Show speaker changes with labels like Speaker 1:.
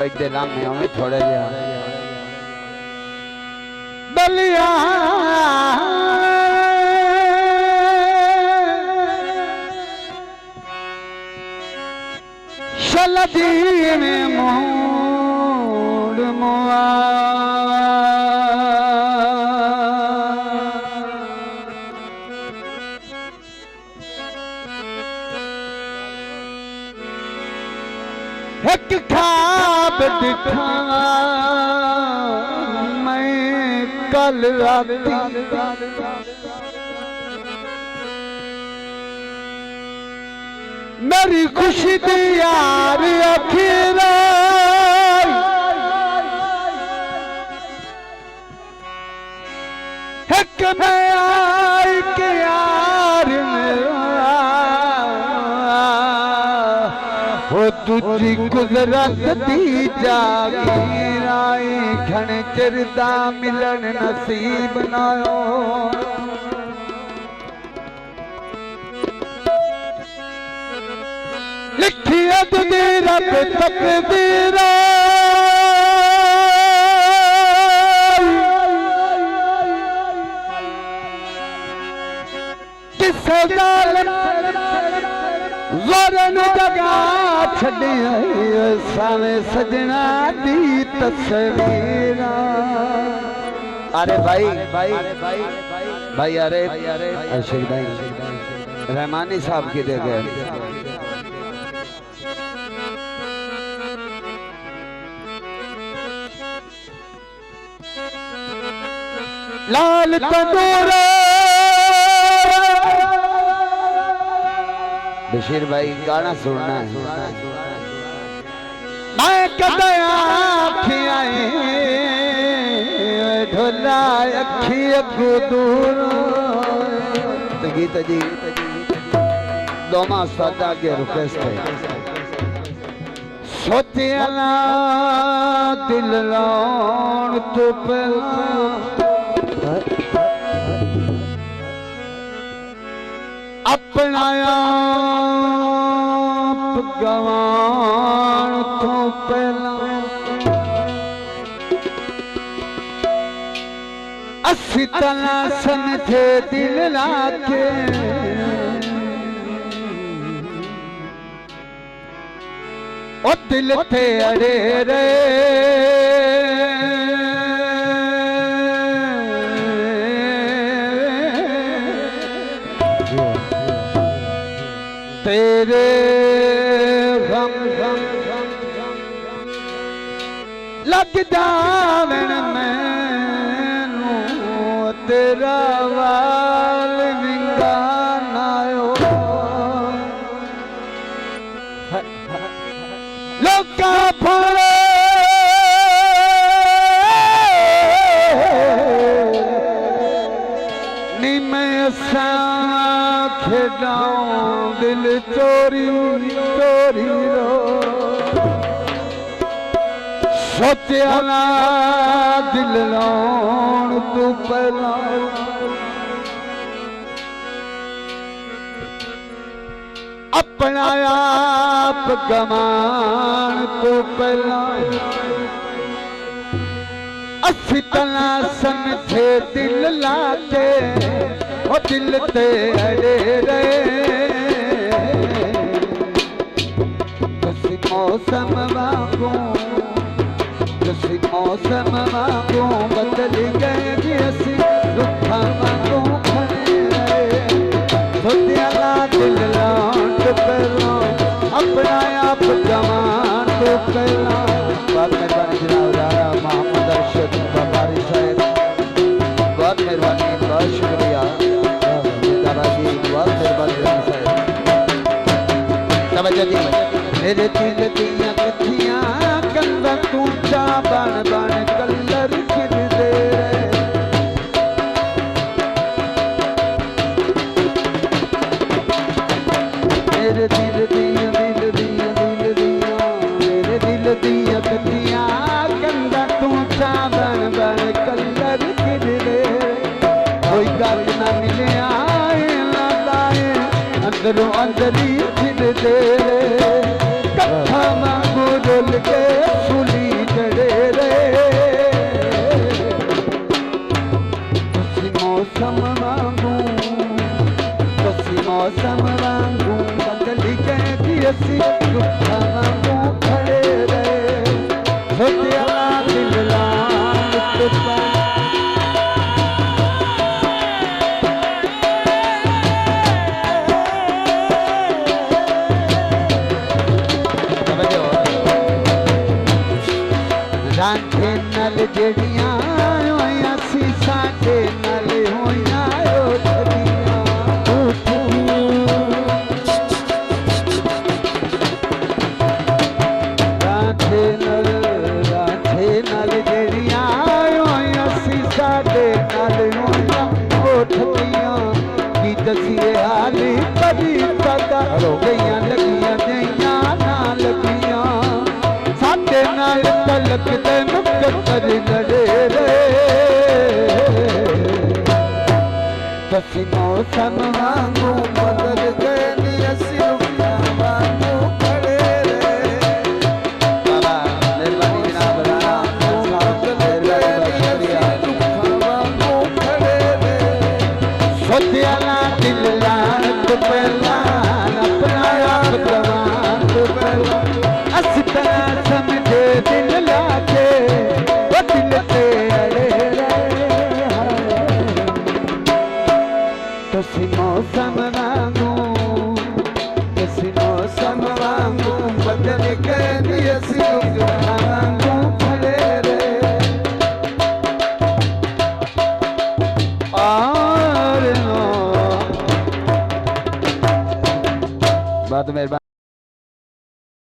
Speaker 1: बजते लामे हमें थोड़े जिहा बलिया शलदी में मोड़ मुआ एक ख्वाब दिखा मैं कल राती मेरी खुशी दी यार अखीरा एक मैं आई के यार मेरा हो तुझी गुजरत दी जागी राई घण चिरदा मिलन नसीब नायो लिखी अददी रब तकदीर किसे जालिम ज़ोरन जगा छड़ी सावे सजना दी तस्वीर अरे भाई अरे अशोक भाई रहमानी साहब की दे गए लाल तंदूर बशीर भाई गाना सुनना है मैं कदे आँखियाँ ढोला अखी अगू दूर गीत जी दोमा सादा के रिक्वेस्ट है सोचिया दिल लाउण तो पहला अपना आप गवान तो पहला असी तना समझे दिल लाके ओ दिल थे अड़े रे तेरे गम लग जावन मैनू तेरा वाल विंगा नायो लोका फड़े नी मैं सा खेडाऊं दिल चोरी चोरी रो सोचिया ना दिल लाउण तू पहला अपना आप गमान तू पहला असी तना समझे दिल लाके ओ दिल ते अड़े रहे किसी मौसम वांगू बदल गए कि असी रुखा वांगू खड़े रहे सोचिया दिल लाउण पहला अपना आप जवान तो पहला बहुत मेहरबानी जनाब राजा मोहम्मद अरशद बबारी साहब बहुत मेहरबानी बहुत शुक्रिया बहुत मेहरबानी मेरे दिल दिया कथियां कंधा तूचा बन बन कलर गिर दे मेरे दिल दिया मेरे दिल दिया कथियां कंधा तूचा बन बन कलर गिर दे कोई गल ना मिले आए ना लाए अंदरों अंदर ही फिर दे कथा मांगो डोल के फुली मौसम वांगू बदल गए कि असी रुखा वांगू खड़े रहे सोचिया दिल लाल रांझे नल जड़ियां होया सी साडे नल होया उठदियां रांझे नल जड़ियां होया सी साडे नल होया उठदियां की दसिए हाली कभी पता गईयां लगियां जइयां ना लगियां साडे नाल तलक ते मुकद्दर लड़े रे बसी मौसम वांगू बदल गए नी असी रुखा वांगू खड़े रे बाबा मेहरबानी जनाब बदल गए नी असी रुखा वांगू खड़े रे सोचिया ना दिल लान तो पहला अपना आप जवान तो पहला अस तरह समझे दिल लाके वो दिल पे अड़े रहे तुसी मौसम वांगू बदल गए नी असी रुखा वांगू खड़े रे और बहुत मेहरबानी।